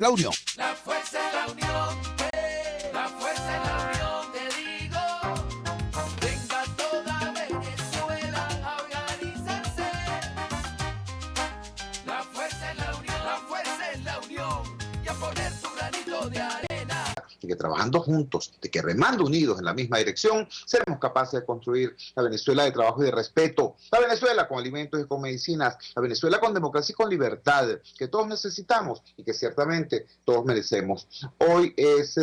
La unión. La fuerza es la unión, la fuerza es la unión, te digo. Venga toda Venezuela a organizarse. La fuerza es la unión, la fuerza es la unión, y a poner tu granito de arena. De que trabajando juntos, de que remando unidos en la misma dirección, seremos capaces de construir la Venezuela de trabajo y de respeto, la Venezuela con alimentos y con medicinas, la Venezuela con democracia y con libertad, que todos necesitamos y que ciertamente todos merecemos. Hoy es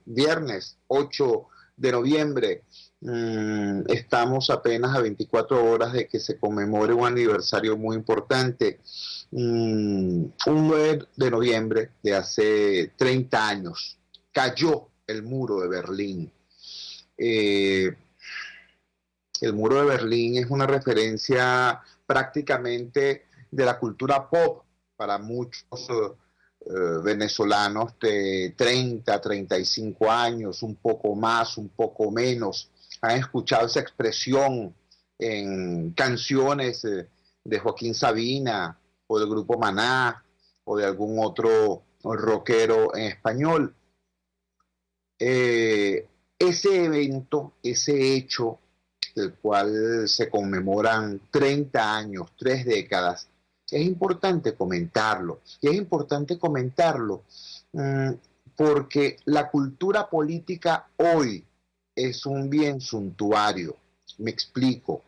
viernes 8 de noviembre. Estamos apenas a 24 horas de que se conmemore un aniversario muy importante. Un 9 de noviembre de hace 30 años cayó el muro de Berlín. El muro de Berlín es una referencia prácticamente de la cultura pop para muchos venezolanos de 30, 35 años, un poco más, un poco menos. Han escuchado esa expresión en canciones de Joaquín Sabina o del grupo Maná o de algún otro rockero en español. Ese evento, ese hecho del cual se conmemoran 30 años, 3 décadas, es importante comentarlo. Y es importante comentarlo porque la cultura política hoy es un bien suntuario. Me explico.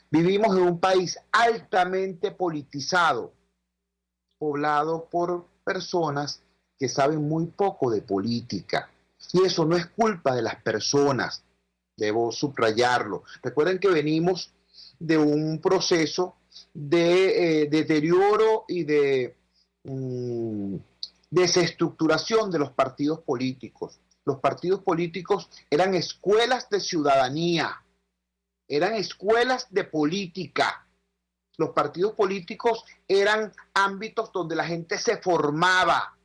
Vivimos en un país altamente politizado, poblado por personas que saben muy poco de política. Y eso no es culpa de las personas, debo subrayarlo. Recuerden que venimos de un proceso de deterioro y de desestructuración de los partidos políticos. Los partidos políticos eran escuelas de ciudadanía, eran escuelas de política. Los partidos políticos eran ámbitos donde la gente se formaba.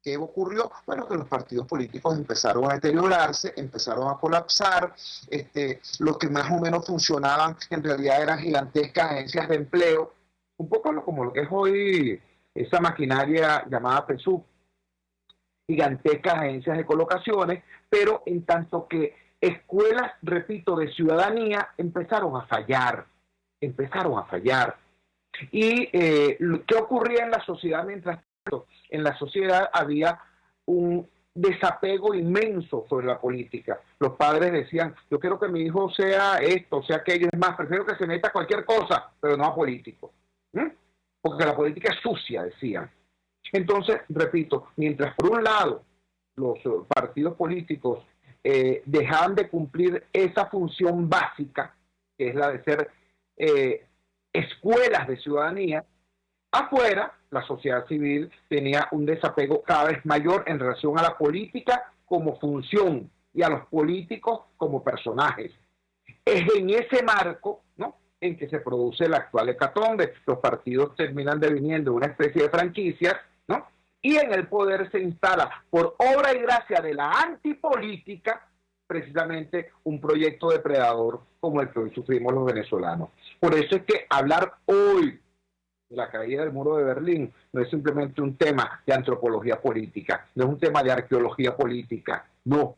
¿Qué ocurrió? Bueno, que los partidos políticos empezaron a deteriorarse, empezaron a colapsar. Los que más o menos funcionaban en realidad eran gigantescas agencias de empleo, un poco como lo que es hoy esa maquinaria llamada PSUV, gigantescas agencias de colocaciones, pero en tanto que escuelas, repito, de ciudadanía empezaron a fallar. ¿Y qué ocurría en la sociedad mientras tanto? En la sociedad había un desapego inmenso sobre la política. Los padres decían, yo quiero que mi hijo sea esto, sea aquello, es más, prefiero que se meta a cualquier cosa, pero no a político. Porque la política es sucia, decían. Entonces, repito, mientras por un lado los partidos políticos dejaban de cumplir esa función básica, que es la de ser escuelas de ciudadanía, afuera la sociedad civil tenía un desapego cada vez mayor en relación a la política como función y a los políticos como personajes. Es en ese marco, ¿no?, en que se produce la actual hecatombe. Los partidos terminan deviniendo una especie de franquicias, ¿no?, y en el poder se instala, por obra y gracia de la antipolítica, precisamente un proyecto depredador como el que hoy sufrimos los venezolanos. Por eso es que hablar hoy de la caída del muro de Berlín no es simplemente un tema de antropología política, no es un tema de arqueología política, no.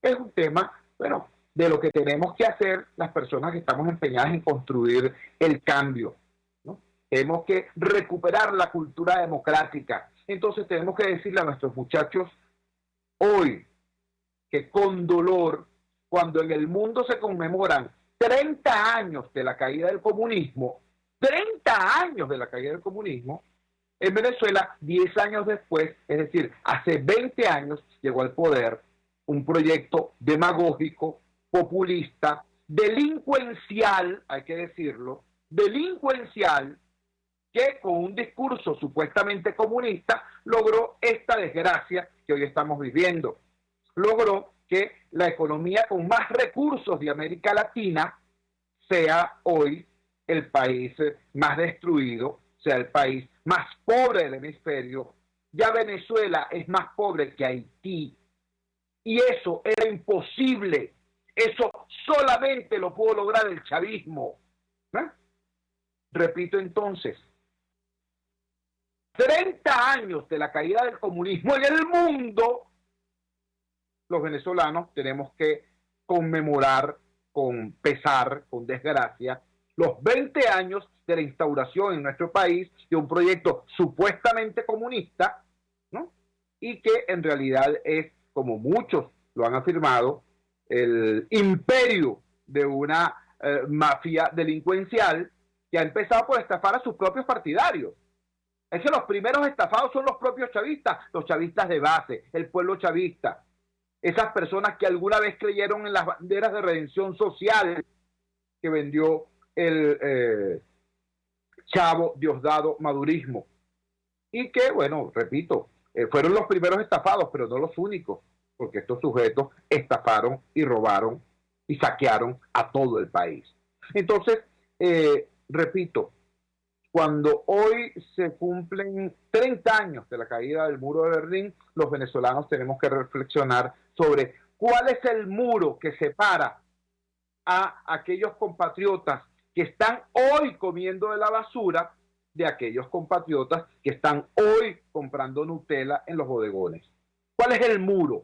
Es un tema, bueno, de lo que tenemos que hacer las personas que estamos empeñadas en construir el cambio, ¿no? Tenemos que recuperar la cultura democrática. Entonces tenemos que decirle a nuestros muchachos hoy que con dolor, cuando en el mundo se conmemoran 30 años de la caída del comunismo, 30 años de la caída del comunismo, en Venezuela, 10 años después, es decir, hace 20 años, llegó al poder un proyecto demagógico, populista, delincuencial, hay que decirlo, delincuencial, que con un discurso supuestamente comunista logró esta desgracia que hoy estamos viviendo. Logró que la economía con más recursos de América Latina sea hoy el país más destruido, sea el país más pobre del hemisferio. Ya Venezuela es más pobre que Haití. Y eso era imposible. Eso solamente lo pudo lograr el chavismo. Repito entonces, 30 años de la caída del comunismo en el mundo, los venezolanos tenemos que conmemorar con pesar, con desgracia, los 20 años de la instauración en nuestro país de un proyecto supuestamente comunista, ¿no? Y que en realidad es, como muchos lo han afirmado, el imperio de una mafia delincuencial que ha empezado por estafar a sus propios partidarios. Es que los primeros estafados son los propios chavistas, los chavistas de base, el pueblo chavista, esas personas que alguna vez creyeron en las banderas de redención social que vendió el Chavo Diosdado madurismo. Y que, bueno, repito, fueron los primeros estafados, pero no los únicos, porque estos sujetos estafaron y robaron y saquearon a todo el país. Entonces, repito, cuando hoy se cumplen 30 años de la caída del muro de Berlín, los venezolanos tenemos que reflexionar sobre cuál es el muro que separa a aquellos compatriotas que están hoy comiendo de la basura de aquellos compatriotas que están hoy comprando Nutella en los bodegones. ¿Cuál es el muro?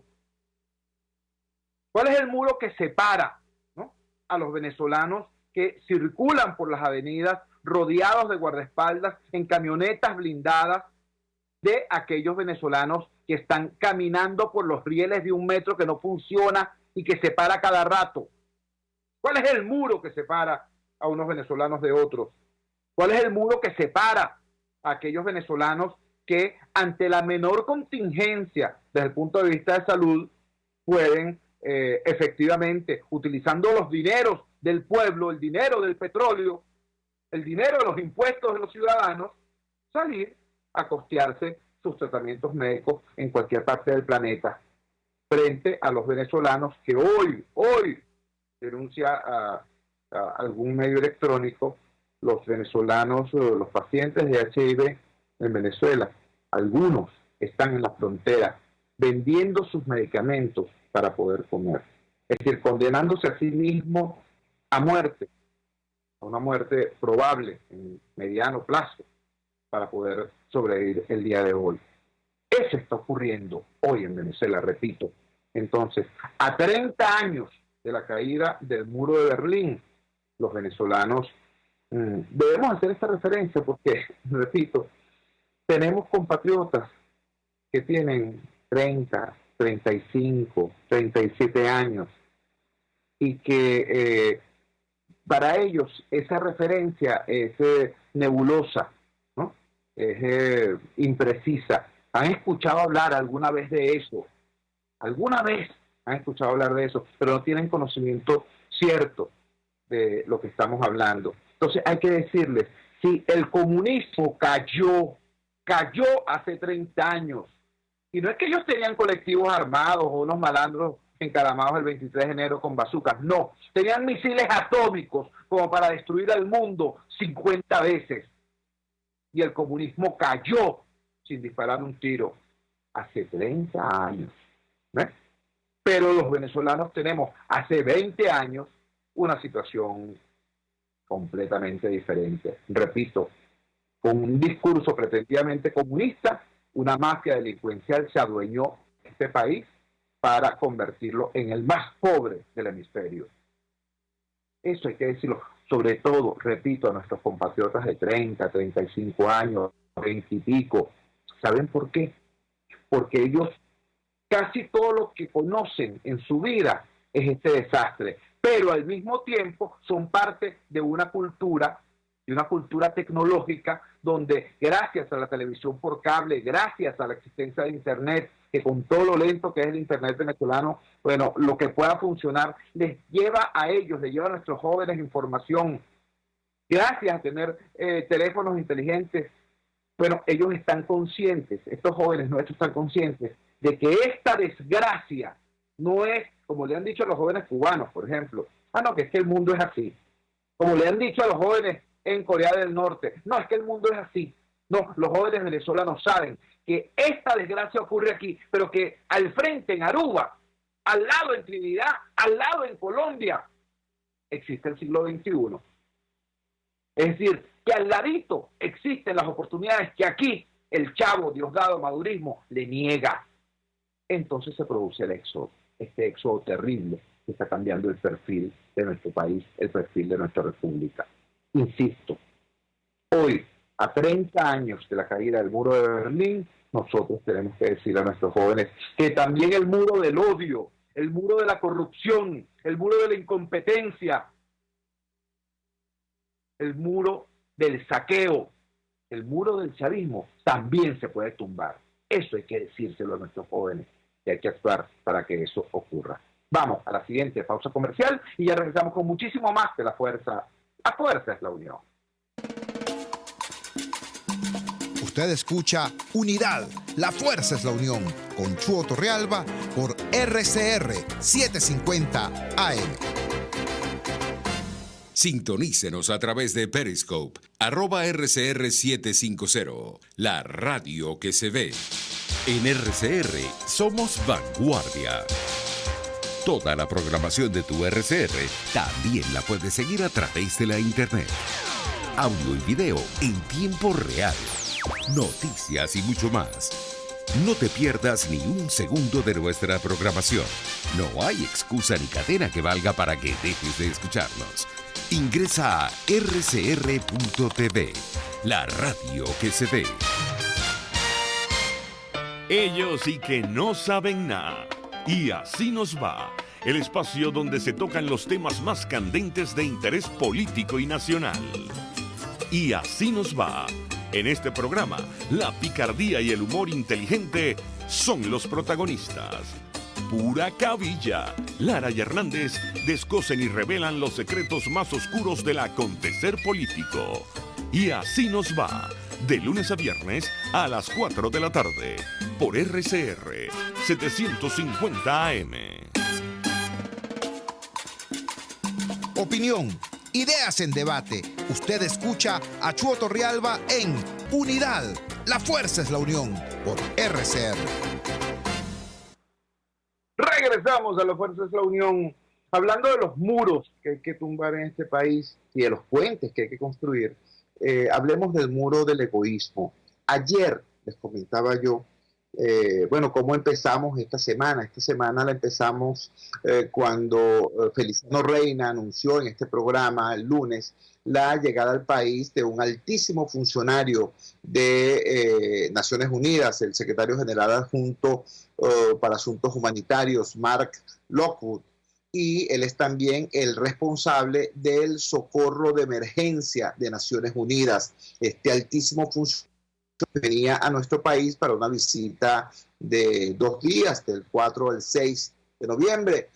¿Cuál es el muro que separa, ¿no?, a los venezolanos que circulan por las avenidas rodeados de guardaespaldas en camionetas blindadas de aquellos venezolanos que están caminando por los rieles de 1 metro que no funciona y que se para cada rato? ¿Cuál es el muro que separa a unos venezolanos de otros? ¿Cuál es el muro que separa a aquellos venezolanos que ante la menor contingencia desde el punto de vista de salud pueden efectivamente, utilizando los dineros del pueblo, el dinero del petróleo, el dinero de los impuestos de los ciudadanos, salir a costearse sus tratamientos médicos en cualquier parte del planeta, frente a los venezolanos que hoy denuncia a algún medio electrónico, los venezolanos, los pacientes de HIV en Venezuela, algunos están en la frontera vendiendo sus medicamentos para poder comer, es decir, condenándose a sí mismo a muerte, a una muerte probable en mediano plazo para poder sobrevivir el día de hoy. Eso está ocurriendo hoy en Venezuela, repito. Entonces, a 30 años de la caída del muro de Berlín, los venezolanos debemos hacer esta referencia porque, repito, tenemos compatriotas que tienen 30, 35, 37 años y que para ellos esa referencia es nebulosa, ¿no? Es imprecisa. ¿Han escuchado hablar alguna vez de eso? ¿Alguna vez han escuchado hablar de eso? Pero no tienen conocimiento cierto de lo que estamos hablando. Entonces hay que decirles, si el comunismo cayó hace 30 años, y no es que ellos tenían colectivos armados o unos malandros encaramados el 23 de enero con bazucas, no, tenían misiles atómicos como para destruir al mundo 50 veces. Y el comunismo cayó sin disparar un tiro hace 30 años. ¿Ves? Pero los venezolanos tenemos hace 20 años una situación completamente diferente. Repito, con un discurso pretendidamente comunista, una mafia delincuencial se adueñó de este país para convertirlo en el más pobre del hemisferio. Eso hay que decirlo, sobre todo, repito, a nuestros compatriotas de 30, 35 años, 20 y pico. ¿Saben por qué? Porque ellos casi todo lo que conocen en su vida es este desastre, pero al mismo tiempo son parte de una cultura tecnológica donde gracias a la televisión por cable, gracias a la existencia de Internet, que con todo lo lento que es el Internet venezolano, bueno, lo que pueda funcionar les lleva a ellos, les lleva a nuestros jóvenes información. Gracias a tener teléfonos inteligentes, bueno, ellos están conscientes, estos jóvenes nuestros están conscientes de que esta desgracia no es, como le han dicho a los jóvenes cubanos, por ejemplo, no, que es que el mundo es así. Como le han dicho a los jóvenes en Corea del Norte, no, es que el mundo es así. No, los jóvenes venezolanos saben que esta desgracia ocurre aquí, pero que al frente en Aruba, al lado en Trinidad, al lado en Colombia, existe el siglo XXI. Es decir, que al ladito existen las oportunidades que aquí el Chavo, Diosdado, madurismo, le niega. Entonces se produce el éxodo, este éxodo terrible que está cambiando el perfil de nuestro país, el perfil de nuestra república. Insisto, hoy, a 30 años de la caída del muro de Berlín, nosotros tenemos que decir a nuestros jóvenes que también el muro del odio, el muro de la corrupción, el muro de la incompetencia, el muro del saqueo, el muro del chavismo también se puede tumbar. Eso hay que decírselo a nuestros jóvenes y hay que actuar para que eso ocurra. Vamos a la siguiente pausa comercial y ya regresamos con muchísimo más de La Fuerza. La fuerza es la unión. Usted escucha Unidad, la fuerza es la unión, con Chuo Torrealba por RCR 750 AM. Sintonícenos a través de Periscope, @RCR750, la radio que se ve. En RCR somos vanguardia. Toda la programación de tu RCR también la puedes seguir a través de la internet. Audio y video en tiempo real. Noticias y mucho más. No te pierdas ni un segundo de nuestra programación. No hay excusa ni cadena que valga para que dejes de escucharnos. Ingresa a rcr.tv, la radio que se ve. Ellos sí que no saben nada. Y así nos va. El espacio donde se tocan los temas más candentes de interés político y nacional. Y así nos va. En este programa, la picardía y el humor inteligente son los protagonistas. Pura cabilla. Lara y Hernández descosen y revelan los secretos más oscuros del acontecer político. Y así nos va. De lunes a viernes a las 4 de la tarde. Por RCR 750 AM. Opinión, ideas en debate. Usted escucha a Chuo Torrealba en Unidad, la fuerza es la unión, por RCR. Regresamos a La Fuerza es la Unión, hablando de los muros que hay que tumbar en este país y de los puentes que hay que construir. Hablemos del muro del egoísmo. Ayer les comentaba yo, cómo empezamos esta semana. Esta semana la empezamos cuando Feliciano Reina anunció en este programa el lunes la llegada al país de un altísimo funcionario de Naciones Unidas, el secretario general adjunto para asuntos humanitarios, Mark Lockwood, y él es también el responsable del socorro de emergencia de Naciones Unidas. Este altísimo funcionario venía a nuestro país para una visita de 2 días, del 4 al 6 de noviembre.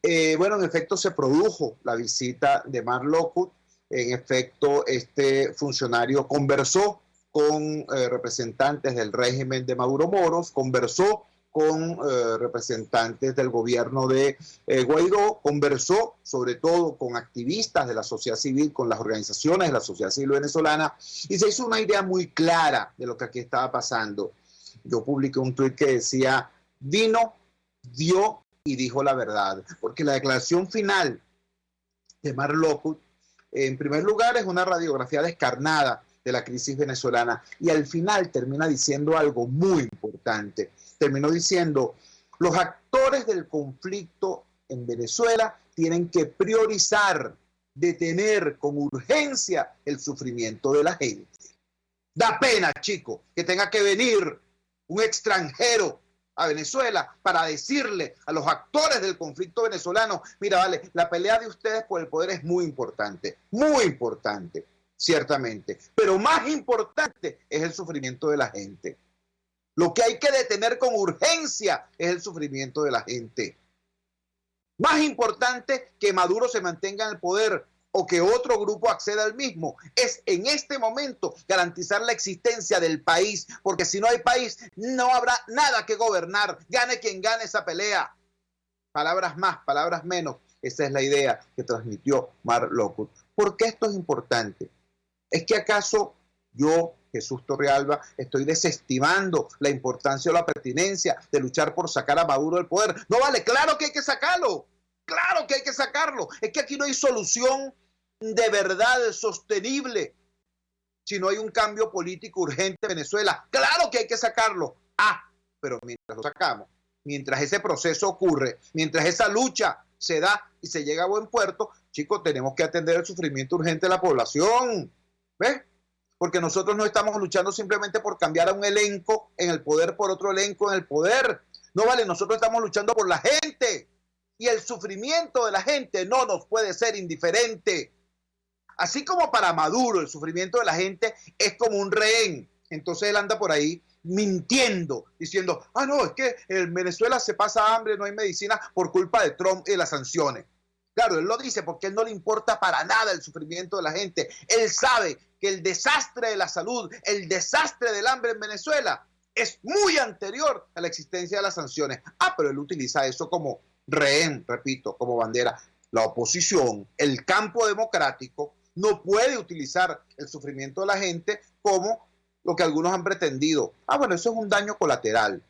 En efecto se produjo la visita de Mark Lockwood. En efecto, este funcionario conversó con representantes del régimen de Maduro Moros, conversó con representantes del gobierno de Guaidó, conversó sobre todo con activistas de la sociedad civil, con las organizaciones de la sociedad civil venezolana, y se hizo una idea muy clara de lo que aquí estaba pasando. Yo publiqué un tuit que decía: vino, dio y dijo la verdad, porque la declaración final de Mark Lockwood, en primer lugar, es una radiografía descarnada de la crisis venezolana, y al final termina diciendo algo muy importante. Terminó diciendo: los actores del conflicto en Venezuela tienen que priorizar, detener con urgencia el sufrimiento de la gente. Da pena, chico, que tenga que venir un extranjero a Venezuela para decirle a los actores del conflicto venezolano: mira, vale, la pelea de ustedes por el poder es muy importante, ciertamente, pero más importante es el sufrimiento de la gente. Lo que hay que detener con urgencia es el sufrimiento de la gente. Más importante que Maduro se mantenga en el poder o que otro grupo acceda al mismo es en este momento garantizar la existencia del país, porque si no hay país no habrá nada que gobernar, gane quien gane esa pelea. Palabras más, palabras menos, esa es la idea que transmitió Mark Lockwood. ¿Por qué esto es importante? ¿Es que acaso yo, Jesús Torrealba, estoy desestimando la importancia o la pertinencia de luchar por sacar a Maduro del poder? No vale, claro que hay que sacarlo, claro que hay que sacarlo. Es que aquí no hay solución de verdad sostenible si no hay un cambio político urgente en Venezuela? Claro que hay que sacarlo. Pero mientras lo sacamos, mientras ese proceso ocurre, mientras esa lucha se da y se llega a buen puerto, chicos, tenemos que atender el sufrimiento urgente de la población. ¿Ves? Porque nosotros no estamos luchando simplemente por cambiar a un elenco en el poder por otro elenco en el poder. No vale, nosotros estamos luchando por la gente. Y el sufrimiento de la gente no nos puede ser indiferente. Así como para Maduro el sufrimiento de la gente es como un rehén. Entonces él anda por ahí mintiendo, diciendo, no, es que en Venezuela se pasa hambre, no hay medicina por culpa de Trump y las sanciones. Claro, él lo dice porque a él no le importa para nada el sufrimiento de la gente. Él sabe que el desastre de la salud, el desastre del hambre en Venezuela es muy anterior a la existencia de las sanciones. Pero él utiliza eso como rehén, repito, como bandera. La oposición, el campo democrático, no puede utilizar el sufrimiento de la gente como lo que algunos han pretendido. Bueno, eso es un daño colateral.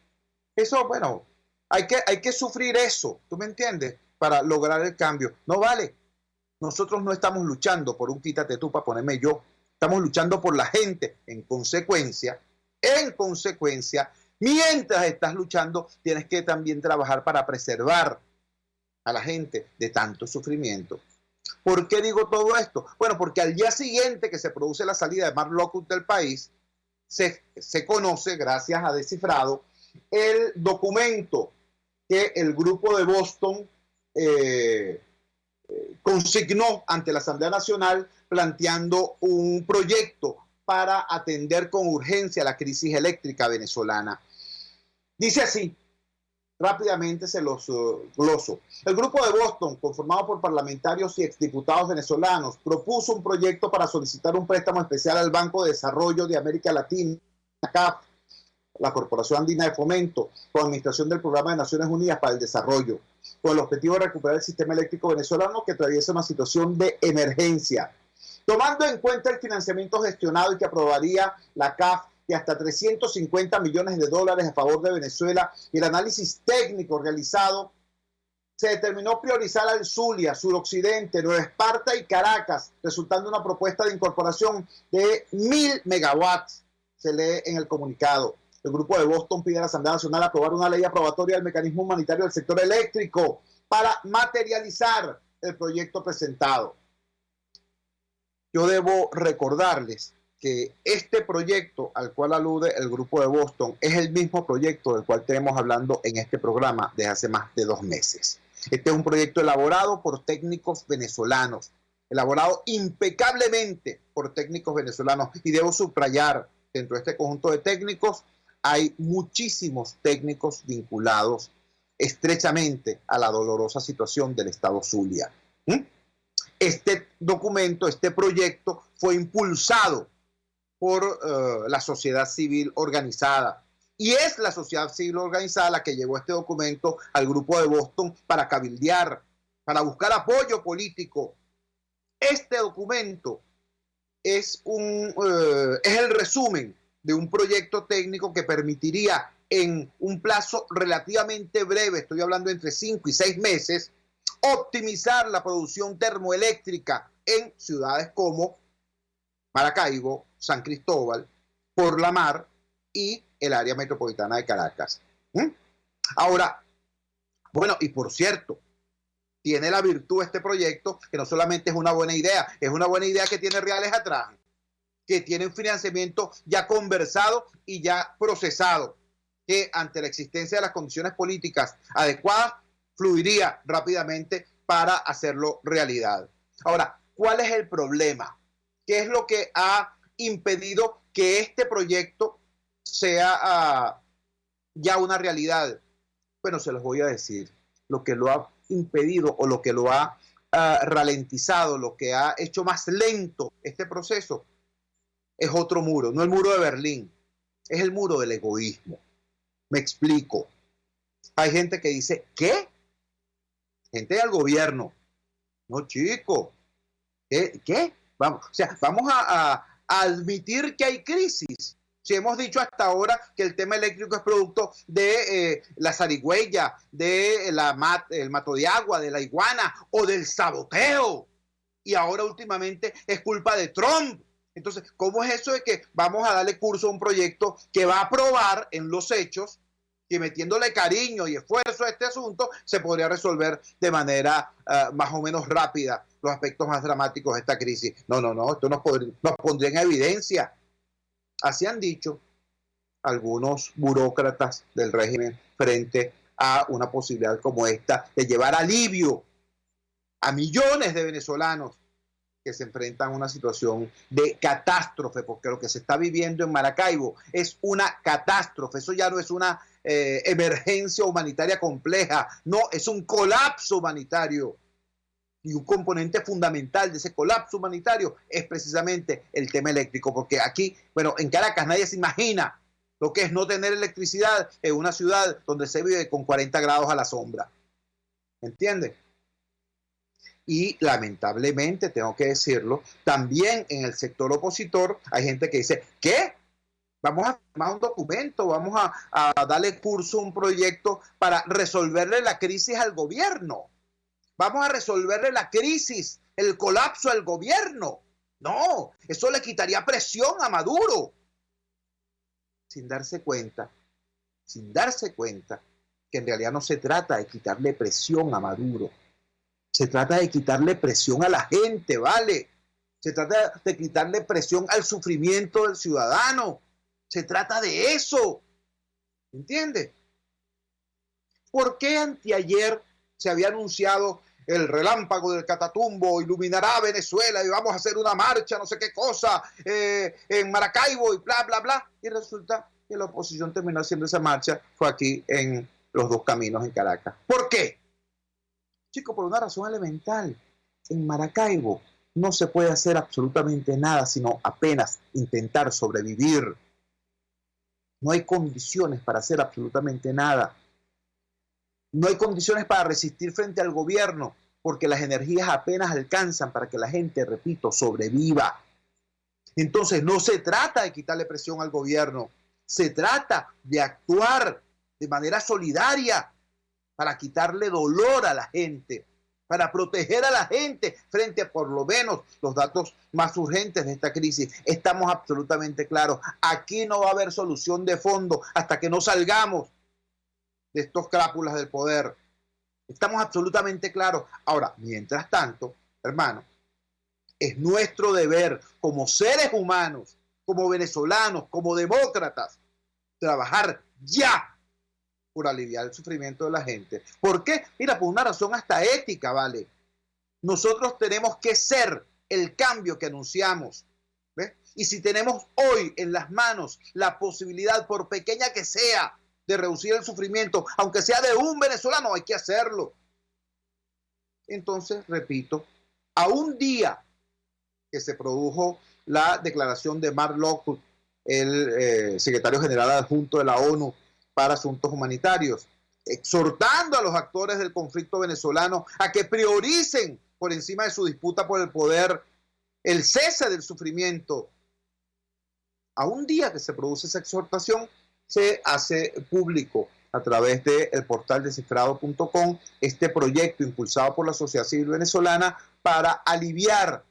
Eso, bueno, hay que sufrir eso, ¿tú me entiendes? Para lograr el cambio. No vale. Nosotros no estamos luchando por un quítate tú para ponerme yo. Estamos luchando por la gente. En consecuencia, mientras estás luchando, tienes que también trabajar para preservar a la gente de tanto sufrimiento. ¿Por qué digo todo esto? Bueno, porque al día siguiente que se produce la salida de Mark Lockhart del país, se conoce, gracias a Descifrado, el documento que el grupo de Boston consignó ante la Asamblea Nacional planteando un proyecto para atender con urgencia la crisis eléctrica venezolana. Dice así, rápidamente se los gloso. El grupo de Boston, conformado por parlamentarios y exdiputados venezolanos, propuso un proyecto para solicitar un préstamo especial al Banco de Desarrollo de América Latina, CAF, la Corporación Andina de Fomento, con administración del Programa de Naciones Unidas para el Desarrollo, con el objetivo de recuperar el sistema eléctrico venezolano que atraviesa una situación de emergencia. Tomando en cuenta el financiamiento gestionado y que aprobaría la CAF, y hasta 350 millones de dólares a favor de Venezuela, y el análisis técnico realizado, se determinó priorizar al Zulia, Suroccidente, Nueva Esparta y Caracas, resultando una propuesta de incorporación de 1.000 megawatts, se lee en el comunicado. El grupo de Boston pide a la Asamblea Nacional aprobar una ley aprobatoria del mecanismo humanitario del sector eléctrico para materializar el proyecto presentado. Yo debo recordarles que este proyecto al cual alude el grupo de Boston es el mismo proyecto del cual tenemos hablando en este programa desde hace más de 2 meses. Este es un proyecto elaborado por técnicos venezolanos, elaborado impecablemente por técnicos venezolanos, y debo subrayar, dentro de este conjunto de técnicos hay muchísimos técnicos vinculados estrechamente a la dolorosa situación del Estado Zulia. Este documento, este proyecto fue impulsado por la sociedad civil organizada. Y es la sociedad civil organizada la que llevó este documento al grupo de Boston para cabildear, para buscar apoyo político. Este documento es el resumen de un proyecto técnico que permitiría en un plazo relativamente breve, estoy hablando entre 5 y 6 meses, optimizar la producción termoeléctrica en ciudades como Maracaibo, San Cristóbal, Por la Mar y el área metropolitana de Caracas. Ahora, bueno, y por cierto, tiene la virtud este proyecto que no solamente es una buena idea, es una buena idea que tiene reales atrás, que tiene un financiamiento ya conversado y ya procesado, que ante la existencia de las condiciones políticas adecuadas, fluiría rápidamente para hacerlo realidad. Ahora, ¿cuál es el problema? ¿Qué es lo que ha impedido que este proyecto sea ya una realidad? Bueno, se los voy a decir. Lo que lo ha impedido o lo que lo ha ralentizado, lo que ha hecho más lento este proceso, es otro muro, no el muro de Berlín, es el muro del egoísmo. Me explico. Hay gente que dice, ¿qué? Gente del gobierno. No, chico. ¿Qué? Vamos a admitir que hay crisis. Si hemos dicho hasta ahora que el tema eléctrico es producto de la zarigüeya, de el mato de agua, de la iguana o del saboteo. Y ahora últimamente es culpa de Trump. Entonces, ¿cómo es eso de que vamos a darle curso a un proyecto que va a probar en los hechos que metiéndole cariño y esfuerzo a este asunto se podría resolver de manera más o menos rápida los aspectos más dramáticos de esta crisis? No, esto nos pondría en evidencia. Así han dicho algunos burócratas del régimen frente a una posibilidad como esta de llevar alivio a millones de venezolanos que se enfrentan a una situación de catástrofe, porque lo que se está viviendo en Maracaibo es una catástrofe. Eso ya no es una emergencia humanitaria compleja, no, es un colapso humanitario. Y un componente fundamental de ese colapso humanitario es precisamente el tema eléctrico, porque aquí, bueno, en Caracas nadie se imagina lo que es no tener electricidad en una ciudad donde se vive con 40 grados a la sombra. ¿Entiendes? Y lamentablemente, tengo que decirlo, también en el sector opositor hay gente que dice, ¿qué? Vamos a firmar un documento, vamos a darle curso a un proyecto para resolverle la crisis al gobierno. Vamos a resolverle la crisis, el colapso al gobierno. No, eso le quitaría presión a Maduro. Sin darse cuenta que en realidad no se trata de quitarle presión a Maduro. Se trata de quitarle presión a la gente, ¿vale? Se trata de quitarle presión al sufrimiento del ciudadano. Se trata de eso. ¿Entiendes? ¿Por qué anteayer se había anunciado el relámpago del Catatumbo iluminará Venezuela y vamos a hacer una marcha, no sé qué cosa, en Maracaibo y bla, bla, bla? Y resulta que la oposición terminó haciendo esa marcha, fue aquí en Los Dos Caminos, en Caracas. ¿Por qué? Chicos, por una razón elemental. En Maracaibo no se puede hacer absolutamente nada, sino apenas intentar sobrevivir. No hay condiciones para hacer absolutamente nada. No hay condiciones para resistir frente al gobierno, porque las energías apenas alcanzan para que la gente, repito, sobreviva. Entonces, no se trata de quitarle presión al gobierno, se trata de actuar de manera solidaria para quitarle dolor a la gente, para proteger a la gente frente a por lo menos los datos más urgentes de esta crisis. Estamos absolutamente claros. Aquí no va a haber solución de fondo hasta que no salgamos de estos crápulas del poder. Estamos absolutamente claros. Ahora, mientras tanto, hermano, es nuestro deber como seres humanos, como venezolanos, como demócratas, trabajar ya por aliviar el sufrimiento de la gente. ¿Por qué? Mira, por una razón hasta ética, ¿vale? Nosotros tenemos que ser el cambio que anunciamos. ¿Ves? Y si tenemos hoy en las manos la posibilidad, por pequeña que sea, de reducir el sufrimiento, aunque sea de un venezolano, hay que hacerlo. Entonces, repito, a un día que se produjo la declaración de Mark Lockwood, el secretario general adjunto de la ONU para Asuntos Humanitarios, exhortando a los actores del conflicto venezolano a que prioricen por encima de su disputa por el poder el cese del sufrimiento. A un día que se produce esa exhortación, se hace público a través del portal descifrado.com este proyecto impulsado por la sociedad civil venezolana para aliviar,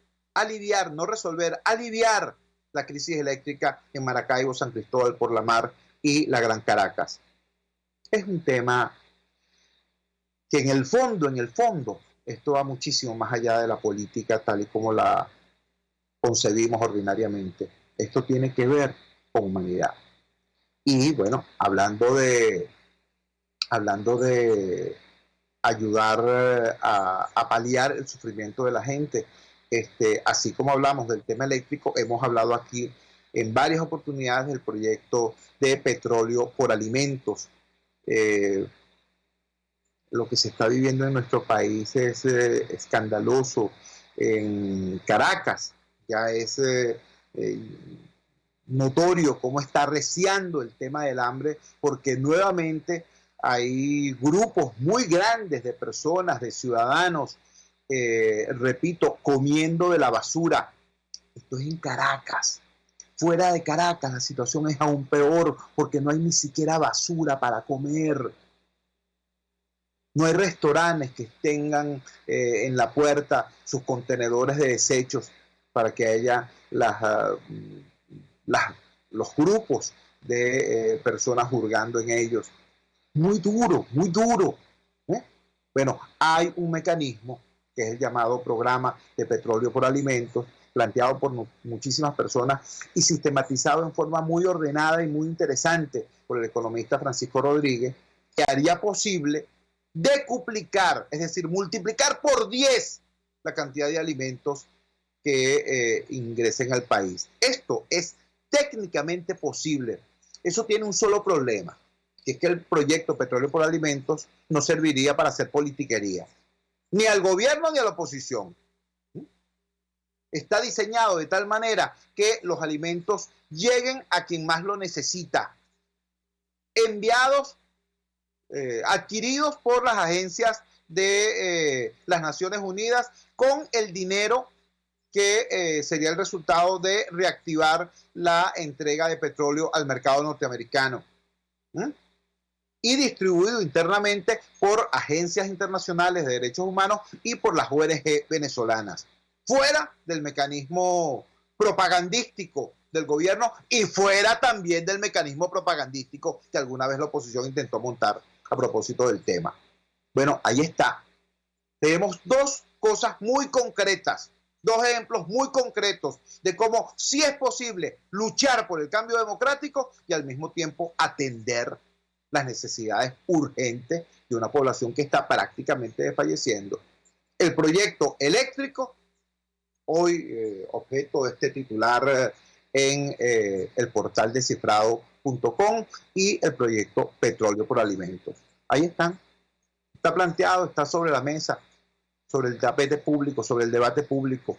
no resolver, aliviar la crisis eléctrica en Maracaibo, San Cristóbal por la Mar y la Gran Caracas. Es un tema que en el fondo, esto va muchísimo más allá de la política tal y como la concebimos ordinariamente. Esto tiene que ver con humanidad. Y bueno, hablando de ayudar a paliar el sufrimiento de la gente, así como hablamos del tema eléctrico, hemos hablado aquí en varias oportunidades del proyecto de petróleo por alimentos. Lo que se está viviendo en nuestro país es escandaloso. En Caracas ya es notorio cómo está arreciando el tema del hambre, porque nuevamente hay grupos muy grandes de personas, de ciudadanos, repito, comiendo de la basura. Esto es en Caracas. Fuera de Caracas la situación es aún peor, porque no hay ni siquiera basura para comer. No hay restaurantes que tengan en la puerta sus contenedores de desechos para que haya los grupos de personas hurgando en ellos. Muy duro, muy duro. Bueno, hay un mecanismo que es el llamado Programa de Petróleo por Alimentos, planteado por muchísimas personas y sistematizado en forma muy ordenada y muy interesante por el economista Francisco Rodríguez, que haría posible decuplicar, es decir, multiplicar por 10 la cantidad de alimentos que ingresen al país. Esto es técnicamente posible. Eso tiene un solo problema, que es que el proyecto Petróleo por Alimentos no serviría para hacer politiquería, ni al gobierno ni a la oposición. Está diseñado de tal manera que los alimentos lleguen a quien más lo necesita, enviados, adquiridos por las agencias de las Naciones Unidas con el dinero que sería el resultado de reactivar la entrega de petróleo al mercado norteamericano. Y distribuido internamente por agencias internacionales de derechos humanos y por las ONG venezolanas, fuera del mecanismo propagandístico del gobierno y fuera también del mecanismo propagandístico que alguna vez la oposición intentó montar a propósito del tema. Bueno, ahí está. Tenemos dos cosas muy concretas, dos ejemplos muy concretos de cómo sí es posible luchar por el cambio democrático y al mismo tiempo atender las necesidades urgentes de una población que está prácticamente desfalleciendo. El proyecto eléctrico, hoy objeto de este titular en el portal descifrado.com, y el proyecto Petróleo por Alimentos. Ahí están. Está planteado, está sobre la mesa, sobre el tapete público, sobre el debate público.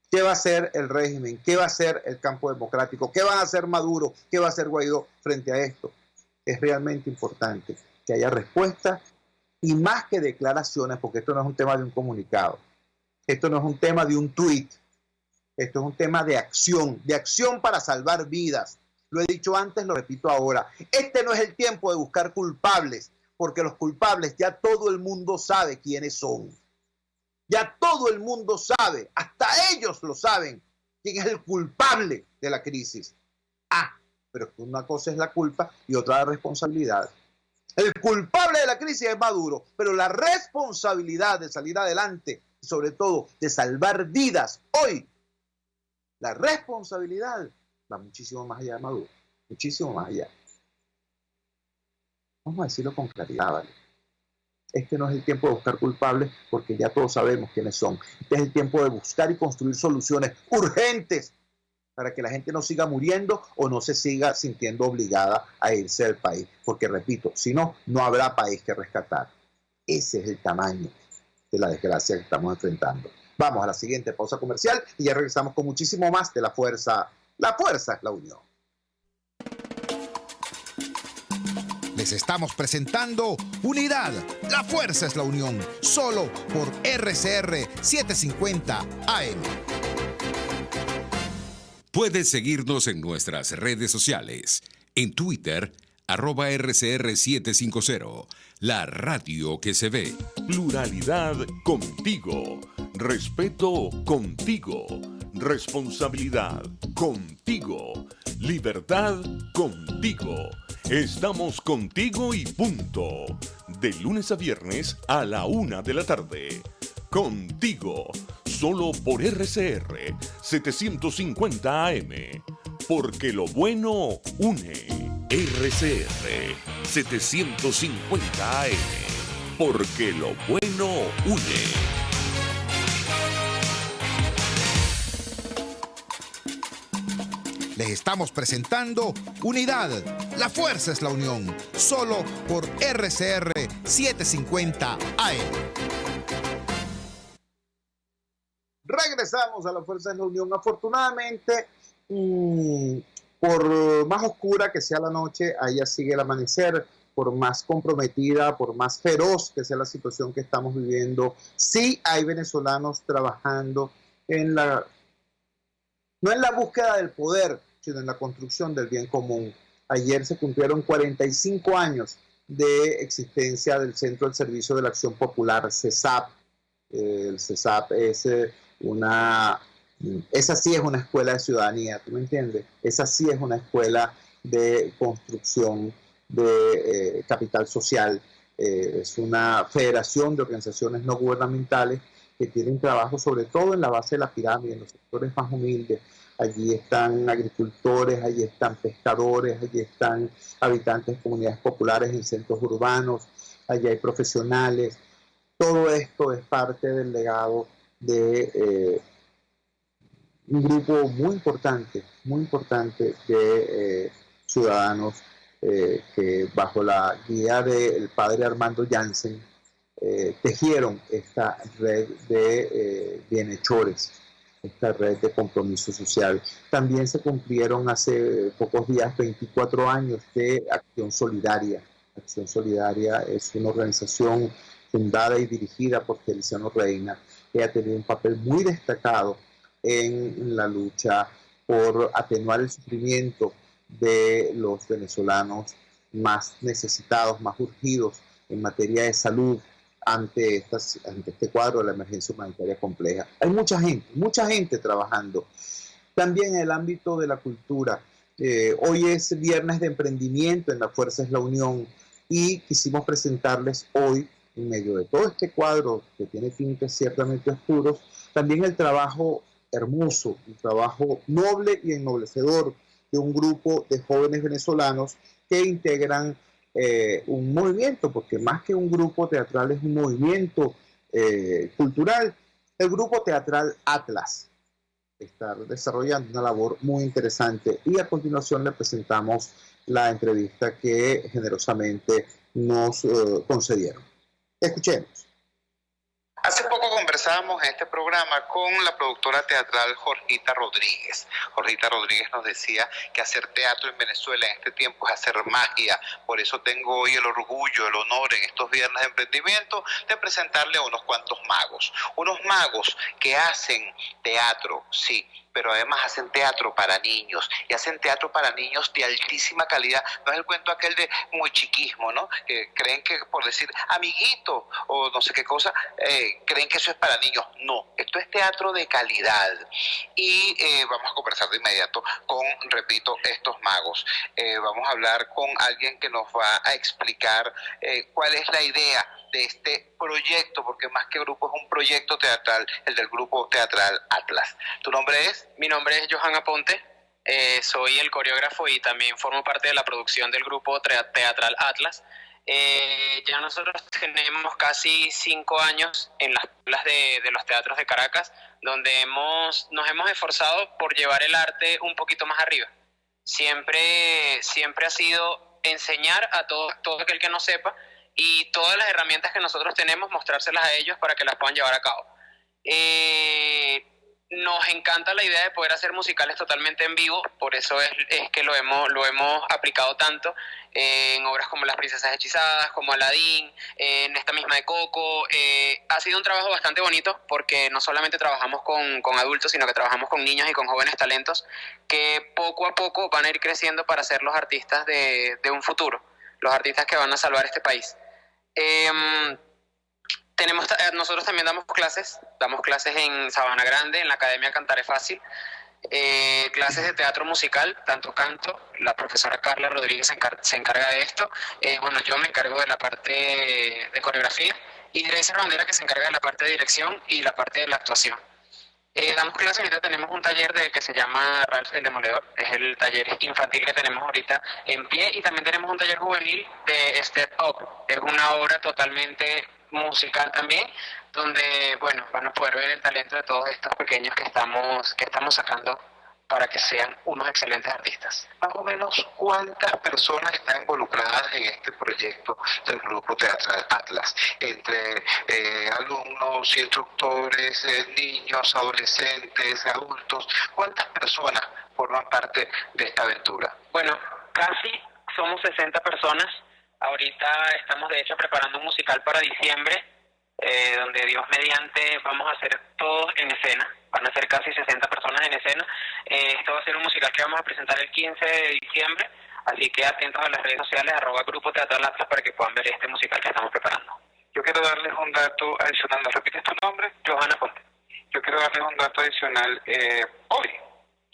¿Qué va a hacer el régimen? ¿Qué va a hacer el campo democrático? ¿Qué va a hacer Maduro? ¿Qué va a hacer Guaidó frente a esto? Es realmente importante que haya respuestas y más que declaraciones, porque esto no es un tema de un comunicado, esto no es un tema de un tuit, esto es un tema de acción para salvar vidas. Lo he dicho antes, lo repito ahora. Este no es el tiempo de buscar culpables, porque los culpables ya todo el mundo sabe quiénes son. Ya todo el mundo sabe, hasta ellos lo saben, quién es el culpable de la crisis. Pero una cosa es la culpa y otra la responsabilidad. El culpable de la crisis es Maduro, pero la responsabilidad de salir adelante y sobre todo de salvar vidas hoy, la responsabilidad va muchísimo más allá de Maduro, muchísimo más allá. Vamos a decirlo con claridad, ¿vale? Este no es el tiempo de buscar culpables porque ya todos sabemos quiénes son. Este es el tiempo de buscar y construir soluciones urgentes para que la gente no siga muriendo o no se siga sintiendo obligada a irse del país. Porque, repito, si no, no habrá país que rescatar. Ese es el tamaño de la desgracia que estamos enfrentando. Vamos a la siguiente pausa comercial y ya regresamos con muchísimo más de La Fuerza. La fuerza es la unión. Les estamos presentando Unidad. La fuerza es la unión. Solo por RCR 750 AM. Puedes seguirnos en nuestras redes sociales. En Twitter, @RCR750. La radio que se ve. Pluralidad contigo. Respeto contigo. Responsabilidad contigo. Libertad contigo. Estamos contigo y punto. De lunes a viernes a la 1 de la tarde. Contigo. Solo por RCR 750 AM. Porque lo bueno une. RCR 750 AM. Porque lo bueno une. Les estamos presentando Unidad. La fuerza es la unión. Solo por RCR 750 AM. Regresamos a La Fuerza de la Unión. Afortunadamente, por más oscura que sea la noche, allá sigue el amanecer. Por más comprometida, por más feroz que sea la situación que estamos viviendo, sí hay venezolanos trabajando no en la búsqueda del poder, sino en la construcción del bien común. Ayer se cumplieron 45 años de existencia del Centro del Servicio de la Acción Popular, CESAP. El CESAP es una Esa sí es una escuela de ciudadanía, ¿tú me entiendes? Esa sí es una escuela de construcción de capital social. Es una federación de organizaciones no gubernamentales que tienen trabajo sobre todo en la base de la pirámide, en los sectores más humildes. Allí están agricultores, allí están pescadores, allí están habitantes de comunidades populares en centros urbanos, allí hay profesionales. Todo esto es parte del legado de un grupo muy importante de ciudadanos que bajo la guía del padre Armando Janssen tejieron esta red de bienhechores, esta red de compromiso social. También se cumplieron hace pocos días 24 años de Acción Solidaria. Acción Solidaria es una organización fundada y dirigida por Feliciano Reina, que ha tenido un papel muy destacado en la lucha por atenuar el sufrimiento de los venezolanos más necesitados, más urgidos en materia de salud ante este cuadro de la emergencia humanitaria compleja. Hay mucha gente trabajando. También en el ámbito de la cultura. Hoy es viernes de emprendimiento en La Fuerza es la Unión y quisimos presentarles hoy, en medio de todo este cuadro que tiene tintes ciertamente oscuros, también el trabajo hermoso, un trabajo noble y ennoblecedor de un grupo de jóvenes venezolanos que integran un movimiento, porque más que un grupo teatral es un movimiento cultural. El grupo teatral Atlas está desarrollando una labor muy interesante y a continuación le presentamos la entrevista que generosamente nos concedieron. Escuchemos. Hace poco conversábamos en este programa con la productora teatral Jorgita Rodríguez. Jorgita Rodríguez nos decía que hacer teatro en Venezuela en este tiempo es hacer magia. Por eso tengo hoy el orgullo, el honor en estos viernes de emprendimiento de presentarle a unos cuantos magos. Unos magos que hacen teatro, sí, pero además hacen teatro para niños, y hacen teatro para niños de altísima calidad. No es el cuento aquel de muy chiquismo, ¿no? Que creen que por decir amiguito o no sé qué cosa, creen que eso es para niños. No, esto es teatro de calidad. Y vamos a conversar de inmediato con, repito, estos magos. Vamos a hablar con alguien que nos va a explicar cuál es la idea de este proyecto, porque más que grupo es un proyecto teatral, el del grupo teatral Atlas. ¿Tu nombre es? Mi nombre es Johan Aponte, soy el coreógrafo y también formo parte de la producción del grupo teatral Atlas. Ya nosotros tenemos casi 5 años en las aulas de los teatros de Caracas, donde nos hemos esforzado por llevar el arte un poquito más arriba. Siempre ha sido enseñar a todo aquel que no sepa, y todas las herramientas que nosotros tenemos, mostrárselas a ellos para que las puedan llevar a cabo. Nos encanta la idea de poder hacer musicales totalmente en vivo, por eso es que lo hemos aplicado tanto en obras como Las Princesas Hechizadas, como Aladín, en esta misma de Coco. Ha sido un trabajo bastante bonito porque no solamente trabajamos con adultos, sino que trabajamos con niños y con jóvenes talentos que poco a poco van a ir creciendo para ser los artistas de un futuro, los artistas que van a salvar este país. Nosotros también damos clases en Sabana Grande, en la Academia Cantaré Fácil, clases de teatro musical, tanto canto, la profesora Carla Rodríguez se encarga de esto, yo me encargo de la parte de coreografía, y Dreiser Bandera, que se encarga de la parte de dirección y la parte de la actuación. Damos clases, ahorita tenemos un taller que se llama Ralph el Demoledor, es el taller infantil que tenemos ahorita en pie, y también tenemos un taller juvenil de Step Up, es una obra totalmente musical también, donde van a poder ver el talento de todos estos pequeños que estamos sacando para que sean unos excelentes artistas. Más o menos, ¿cuántas personas están involucradas en este proyecto del grupo teatral Atlas? Entre alumnos, instructores, niños, adolescentes, adultos. ¿Cuántas personas forman parte de esta aventura? Bueno, casi somos 60 personas. Ahorita estamos de hecho preparando un musical para diciembre, donde Dios mediante vamos a hacer todos en escena. Van a ser casi 60 personas en escena. Esto va a ser un musical que vamos a presentar el 15 de diciembre, así que atentos a las redes sociales, @Grupo Teatral Atlas, para que puedan ver este musical que estamos preparando. Yo quiero darles un dato adicional. ¿Me repites tu nombre? Johanna Ponte. Yo quiero darles un dato adicional. Hoy,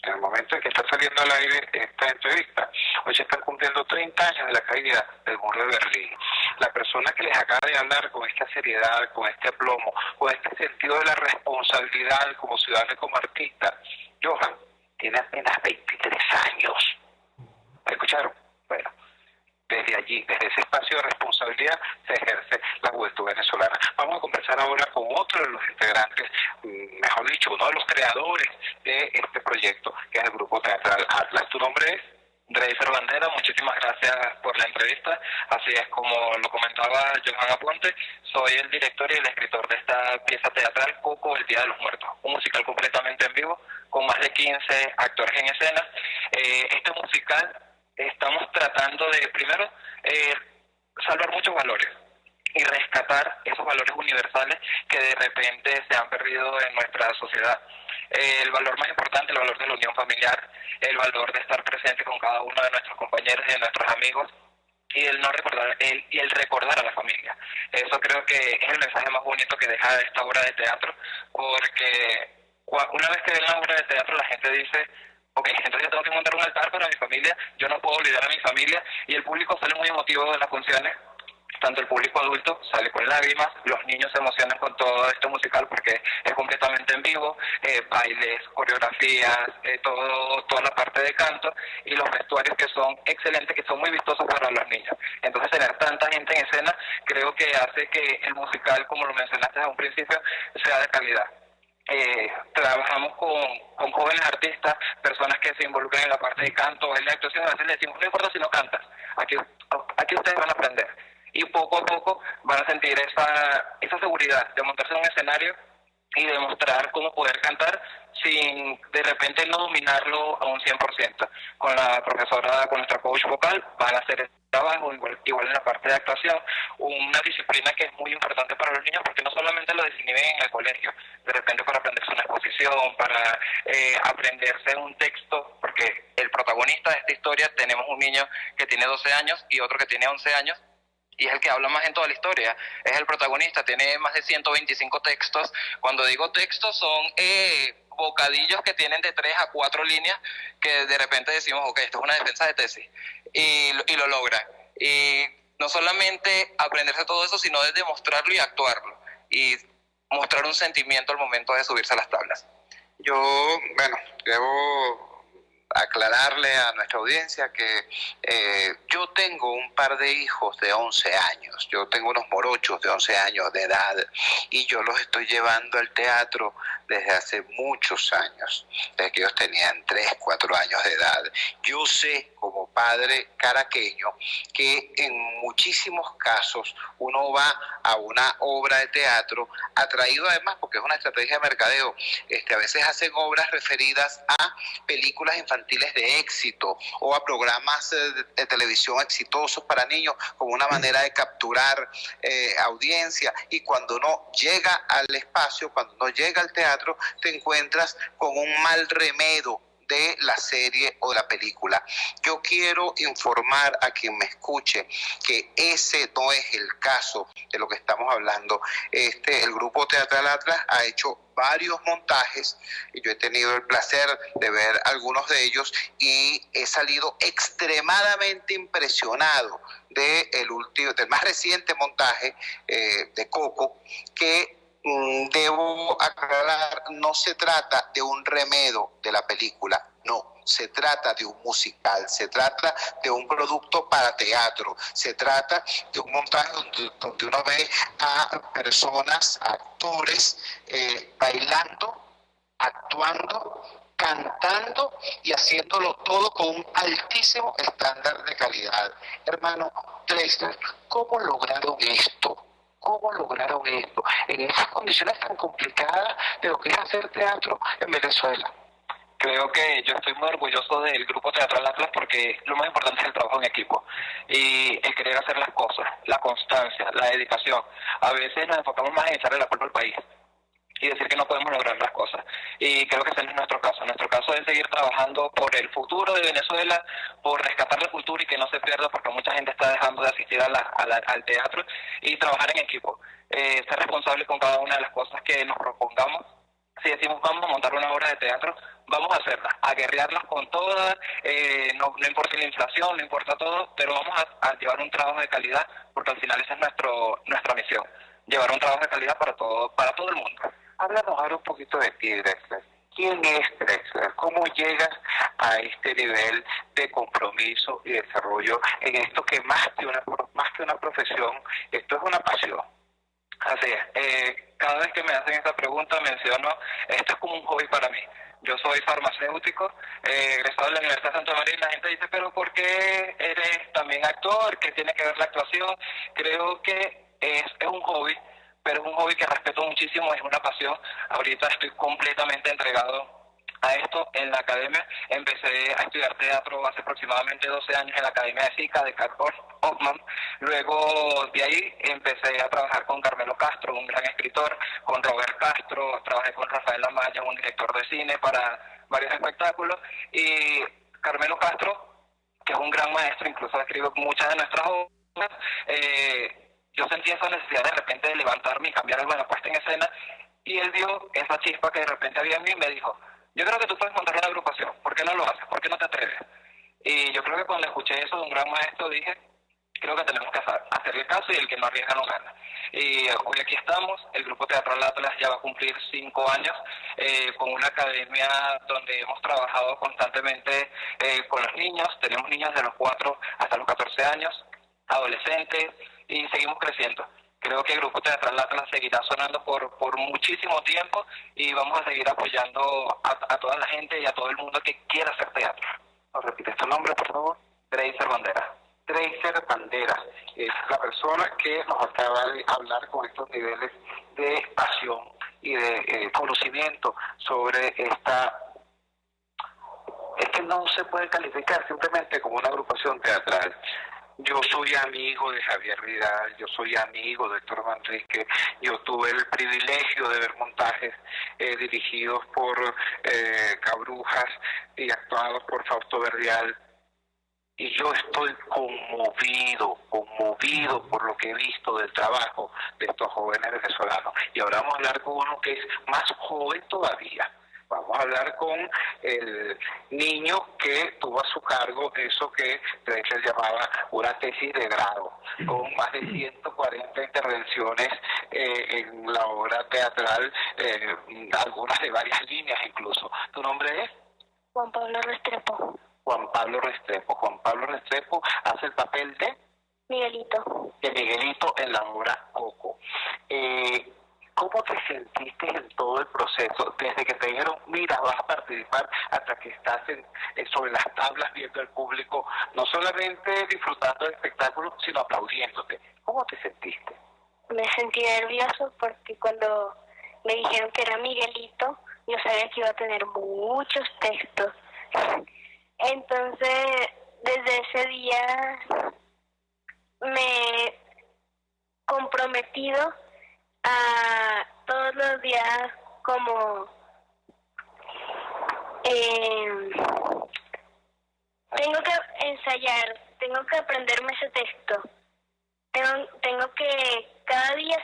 en el momento en que está saliendo al aire esta entrevista, hoy se están cumpliendo 30 años de la caída del muro de Berlín. La persona que les acaba de hablar con esta seriedad, con este aplomo, con este sentido de la responsabilidad como ciudadano y como artista, Johan, tiene apenas 23 años. ¿Me escucharon? Bueno, desde allí, desde ese espacio de responsabilidad, se ejerce la juventud venezolana. Vamos a conversar ahora con otro de los integrantes, mejor dicho, uno de los creadores de este proyecto, que es el Grupo Teatral Atlas. ¿Tu nombre es? Dreiser Bandera, muchísimas gracias por la entrevista. Así es, como lo comentaba Johan Aponte, soy el director y el escritor de esta pieza teatral Coco, el Día de los Muertos, un musical completamente en vivo, con más de 15 actores en escena. Este musical estamos tratando de, primero, salvar muchos valores y rescatar esos valores universales que de repente se han perdido en nuestra sociedad. El valor más importante, el valor de la unión familiar, el valor de estar presente con cada uno de nuestros compañeros y de nuestros amigos, y el no recordar, el recordar a la familia. Eso creo que es el mensaje más bonito que deja esta obra de teatro, porque una vez que ven la obra de teatro la gente dice: ok, entonces yo tengo que montar un altar para mi familia, yo no puedo olvidar a mi familia, y el público sale muy emotivo de las funciones. Tanto el público adulto sale con lágrimas, los niños se emocionan con todo esto musical porque es completamente en vivo, bailes, coreografías, toda la parte de canto y los vestuarios que son excelentes, que son muy vistosos para los niños. Entonces tener tanta gente en escena creo que hace que el musical, como lo mencionaste a un principio, sea de calidad. Trabajamos con jóvenes artistas, personas que se involucran en la parte de canto, en la actuación. A veces le decimos: no importa si no cantas, aquí ustedes van a aprender. Y poco a poco van a sentir esa seguridad de montarse en un escenario y demostrar cómo poder cantar sin de repente no dominarlo a un 100%. Con la profesora, con nuestra coach vocal, van a hacer el trabajo, igual en la parte de actuación, una disciplina que es muy importante para los niños porque no solamente lo desinhiben en el colegio, de repente para aprenderse una exposición, para aprenderse un texto, porque el protagonista de esta historia, tenemos un niño que tiene 12 años y otro que tiene 11 años, y es el que habla más en toda la historia, es el protagonista, tiene más de 125 textos. Cuando digo textos son bocadillos que tienen de 3 a 4 líneas, que de repente decimos: ok, esto es una defensa de tesis, y lo logra. Y no solamente aprenderse todo eso, sino de demostrarlo y actuarlo, y mostrar un sentimiento al momento de subirse a las tablas. Yo, bueno, debo aclararle a nuestra audiencia que yo tengo un par de hijos de 11 años, yo tengo unos morochos de 11 años de edad y yo los estoy llevando al teatro desde hace muchos años, desde que ellos tenían 3, 4 años de edad. Yo sé, como padre caraqueño, que en muchísimos casos uno va a una obra de teatro atraído además, porque es una estrategia de mercadeo. A veces hacen obras referidas a películas infantiles de éxito o a programas de televisión exitosos para niños como una manera de capturar audiencia, y cuando uno llega al espacio, cuando uno llega al teatro, te encuentras con un mal remedo de la serie o de la película. Yo quiero informar a quien me escuche que ese no es el caso de lo que estamos hablando. El Grupo Teatral Atlas ha hecho varios montajes y yo he tenido el placer de ver algunos de ellos y he salido extremadamente impresionado del más reciente montaje de Coco, que debo aclarar, no se trata de un remedo de la película, no, se trata de un musical, se trata de un producto para teatro, se trata de un montaje donde uno ve a personas, a actores bailando, actuando, cantando y haciéndolo todo con un altísimo estándar de calidad. Hermano Dreiser, ¿cómo lograron esto? ¿Cómo lograron esto en esas condiciones tan complicadas de lo que es hacer teatro en Venezuela? Creo que yo estoy muy orgulloso del Grupo Teatral Atlas porque lo más importante es el trabajo en equipo y el querer hacer las cosas, la constancia, la dedicación. A veces nos enfocamos más en echarle la culpa al país y decir que no podemos lograr las cosas. Y creo que ese no es nuestro caso. Nuestro caso es seguir trabajando por el futuro de Venezuela, por rescatar la cultura y que no se pierda, porque mucha gente está dejando de asistir al teatro, y trabajar en equipo. Ser responsable con cada una de las cosas que nos propongamos, Si decimos vamos a montar una obra de teatro, vamos a hacerla, a guerrearlas con todas, no importa la inflación, no importa todo, pero vamos a llevar un trabajo de calidad, porque al final esa es nuestra misión, llevar un trabajo de calidad para todo el mundo. Háblanos ahora un poquito de ti, Drexler. ¿Quién es Drexler? ¿Cómo llegas a este nivel de compromiso y desarrollo en esto que más que una profesión, esto es una pasión? Así es. Cada vez que me hacen esta pregunta menciono, esto es como un hobby para mí. Yo soy farmacéutico, egresado de la Universidad de Santa María, y la gente dice, pero ¿por qué eres también actor? ¿Qué tiene que ver la actuación? Creo que es un hobby, pero es un hobby que respeto muchísimo, es una pasión. Ahorita estoy completamente entregado a esto. En la academia empecé a estudiar teatro hace aproximadamente 12 años en la Academia de SICA de Karl Hoffman. Luego de ahí empecé a trabajar con Carmelo Castro, un gran escritor, con Robert Castro, trabajé con Rafael Amaya, un director de cine, para varios espectáculos, y Carmelo Castro, que es un gran maestro, incluso escribe muchas de nuestras obras. Yo sentí esa necesidad de repente de levantarme y cambiar algo en la puesta en escena, y él vio esa chispa que de repente había en mí y me dijo, yo creo que tú puedes montar una agrupación, ¿por qué no lo haces? ¿Por qué no te atreves? Y yo creo que cuando escuché eso de un gran maestro dije, creo que tenemos que hacerle caso, y el que no arriesga no gana. Y hoy aquí estamos, el Grupo Teatral Atlas ya va a cumplir 5 años, con una academia donde hemos trabajado constantemente con los niños. Tenemos niños de los 4 hasta los 14 años, adolescentes, y seguimos creciendo. Creo que el Grupo Teatral Atlas seguirá sonando por muchísimo tiempo, y vamos a seguir apoyando a toda la gente y a todo el mundo que quiera hacer teatro. ¿Nos repites tu nombre, por favor? Dreiser Bandera. Dreiser Bandera es la persona que nos acaba de hablar con estos niveles de pasión y de conocimiento sobre esta. Es que no se puede calificar simplemente como una agrupación teatral. Yo soy amigo de Javier Vidal, yo soy amigo de Héctor Manrique, yo tuve el privilegio de ver montajes dirigidos por Cabrujas y actuados por Fausto Verdial, y yo estoy conmovido por lo que he visto del trabajo de estos jóvenes venezolanos. Y ahora vamos a hablar con uno que es más joven todavía. Vamos a hablar con el niño que tuvo a su cargo eso que Drexler llamaba una tesis de grado, con más de 140 intervenciones en la obra teatral, algunas de varias líneas incluso. ¿Tu nombre es? Juan Pablo Restrepo. Juan Pablo Restrepo. Juan Pablo Restrepo hace el papel de Miguelito. De Miguelito en la obra Coco. ¿Cómo te sentiste en todo el proceso? Desde que te dijeron, mira, vas a participar, hasta que estás sobre las tablas viendo al público, no solamente disfrutando del espectáculo, sino aplaudiéndote. ¿Cómo te sentiste? Me sentí nervioso porque cuando me dijeron que era Miguelito, yo sabía que iba a tener muchos textos. Entonces, desde ese día me he comprometido a todos los días como tengo que ensayar, tengo que aprenderme ese texto, tengo que cada día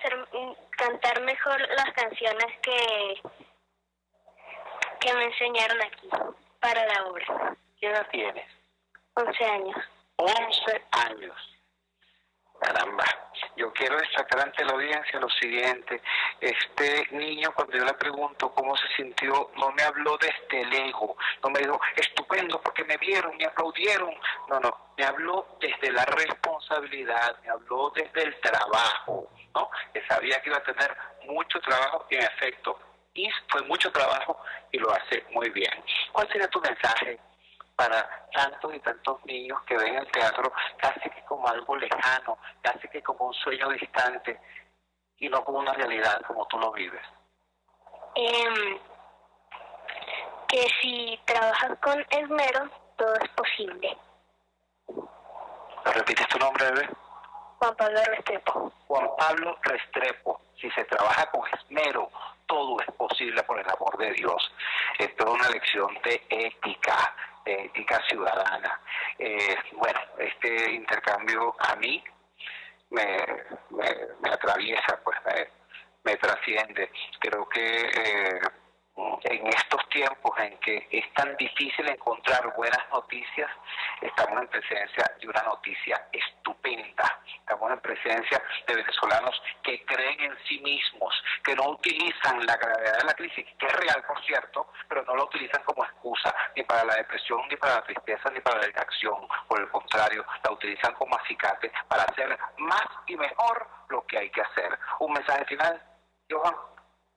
cantar mejor las canciones que me enseñaron aquí para la obra. ¿Qué edad tienes? 11 años. 11 años. Caramba, yo quiero destacar ante la audiencia lo siguiente. Este niño, cuando yo le pregunto cómo se sintió, no me habló desde el ego, no me dijo estupendo porque me vieron, me aplaudieron, no, me habló desde la responsabilidad, me habló desde el trabajo, ¿no? Que sabía que iba a tener mucho trabajo, y en efecto, y fue mucho trabajo y lo hace muy bien. ¿Cuál sería tu mensaje para tantos y tantos niños que ven el teatro casi que como algo lejano, casi que como un sueño distante, y no como una realidad como tú lo vives? Que si trabajas con esmero, todo es posible. ¿Me repites tu nombre, bebé? Juan Pablo Restrepo. Juan Pablo Restrepo. Si se trabaja con esmero, todo es posible por el amor de Dios. Esto es una lección de ética ciudadana. Bueno, este intercambio a mí me atraviesa, pues me trasciende. Creo que en estos tiempos en que es tan difícil encontrar buenas noticias, estamos en presencia de una noticia estupenda. Estamos en presencia de venezolanos que creen en sí mismos, que no utilizan la gravedad de la crisis, que es real, por cierto, pero no la utilizan como excusa ni para la depresión, ni para la tristeza, ni para la inacción. Por el contrario, la utilizan como acicate para hacer más y mejor lo que hay que hacer. Un mensaje final, Johan.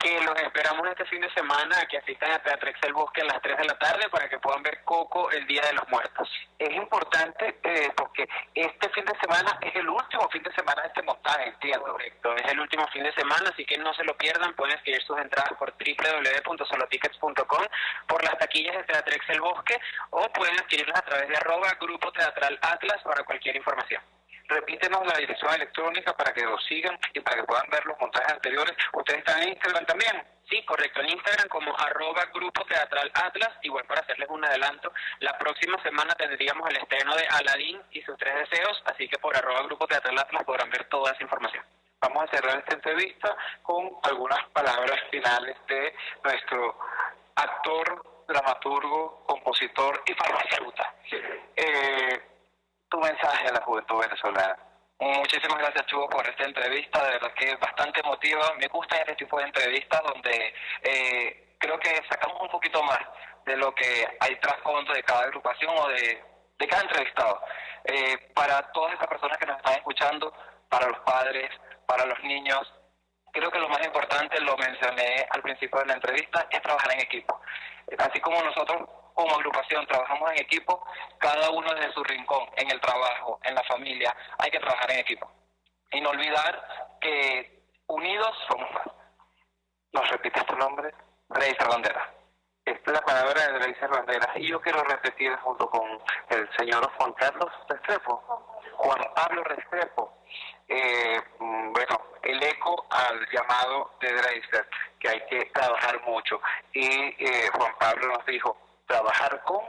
Que los esperamos este fin de semana, que asistan a Teatrex El Bosque a las 3 de la tarde para que puedan ver Coco el Día de los Muertos. Es importante porque este fin de semana es el último fin de semana de este montaje, entiendo. Correcto, es el último fin de semana, así que no se lo pierdan. Pueden adquirir sus entradas por www.solotickets.com, por las taquillas de Teatrex El Bosque, o pueden adquirirlas a través de @Grupo Teatral Atlas para cualquier información. Repítenos la dirección electrónica para que los sigan y para que puedan ver los montajes anteriores. ¿Ustedes están en Instagram también? Sí, correcto, en Instagram como @Grupo Teatral Atlas. Igual, para hacerles un adelanto, la próxima semana tendríamos el estreno de Aladín y sus 3 deseos, así que por @Grupo Teatral Atlas podrán ver toda esa información. Vamos a cerrar esta entrevista con algunas palabras finales de nuestro actor, dramaturgo, compositor y farmacéutico. Tu mensaje a la juventud venezolana. Muchísimas gracias, Chugo, por esta entrevista. De verdad que es bastante emotiva. Me gusta este tipo de entrevistas donde creo que sacamos un poquito más de lo que hay trasfondo de cada agrupación o de cada entrevistado. Para todas estas personas que nos están escuchando, para los padres, para los niños, creo que lo más importante, lo mencioné al principio de la entrevista, es trabajar en equipo. Así como nosotros como agrupación trabajamos en equipo, cada uno desde su rincón, en el trabajo, en la familia, hay que trabajar en equipo. Y no olvidar que unidos somos más. ¿Nos repites tu nombre? Dreiser Banderas. Esta es la palabra de Dreiser Banderas. Y yo quiero repetir junto con el señor Juan Carlos Restrepo, Juan Pablo Restrepo, bueno, el eco al llamado de Dreiser, que hay que trabajar mucho. Y Juan Pablo nos dijo, trabajar con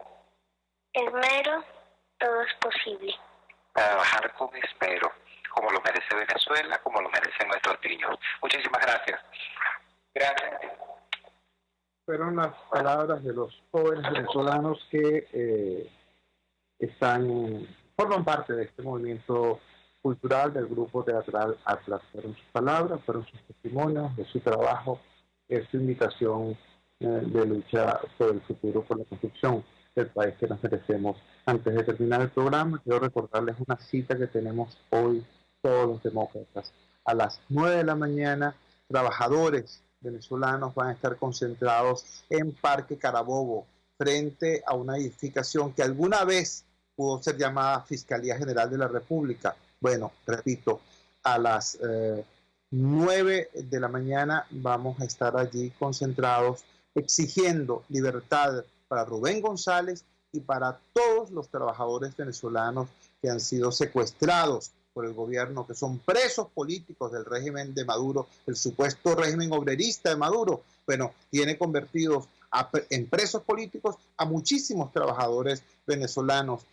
esmero, todo es posible. Trabajar con esmero, como lo merece Venezuela, como lo merecen nuestros niños. Muchísimas gracias. Gracias. Fueron las palabras de los jóvenes venezolanos que forman parte de este movimiento cultural del Grupo Teatral Atlas. Fueron sus palabras, fueron sus testimonios de su trabajo, es su invitación de lucha por el futuro, por la construcción del país que nos merecemos. Antes de terminar el programa, quiero recordarles una cita que tenemos hoy todos los demócratas. A las 9 de la mañana, trabajadores venezolanos van a estar concentrados en Parque Carabobo, frente a una edificación que alguna vez pudo ser llamada Fiscalía General de la República. Bueno, repito, a las 9 de la mañana vamos a estar allí concentrados exigiendo libertad para Rubén González y para todos los trabajadores venezolanos que han sido secuestrados por el gobierno, que son presos políticos del régimen de Maduro, el supuesto régimen obrerista de Maduro. Bueno, tiene convertidos en presos políticos a muchísimos trabajadores venezolanos,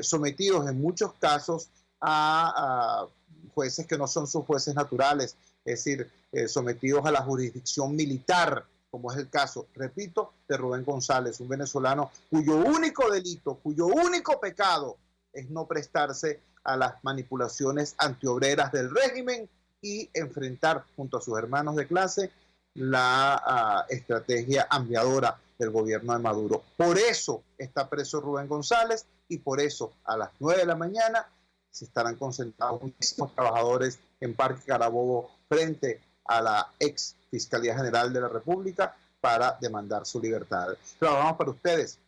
sometidos en muchos casos a jueces que no son sus jueces naturales, es decir, sometidos a la jurisdicción militar, como es el caso, repito, de Rubén González, un venezolano cuyo único delito, cuyo único pecado es no prestarse a las manipulaciones antiobreras del régimen y enfrentar junto a sus hermanos de clase la estrategia ampliadora del gobierno de Maduro. Por eso está preso Rubén González y por eso a las 9 de la mañana se estarán concentrados muchísimos trabajadores en Parque Carabobo frente a la ex Fiscalía General de la República para demandar su libertad. Trabajamos para ustedes.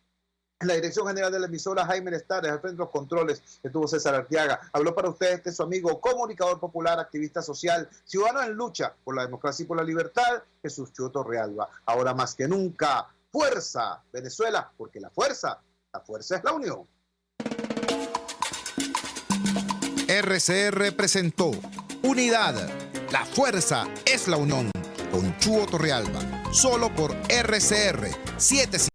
En la dirección general de la emisora, Jaime Lestares, al frente de los controles estuvo César Arteaga. Habló para ustedes su amigo, comunicador popular, activista social, ciudadano en lucha por la democracia y por la libertad, Jesús Chuo Torrealba. Ahora más que nunca, fuerza Venezuela, porque la fuerza es la unión. RCR presentó Unidad, la fuerza es la unión, con Chuo Torrealba, solo por RCR 750.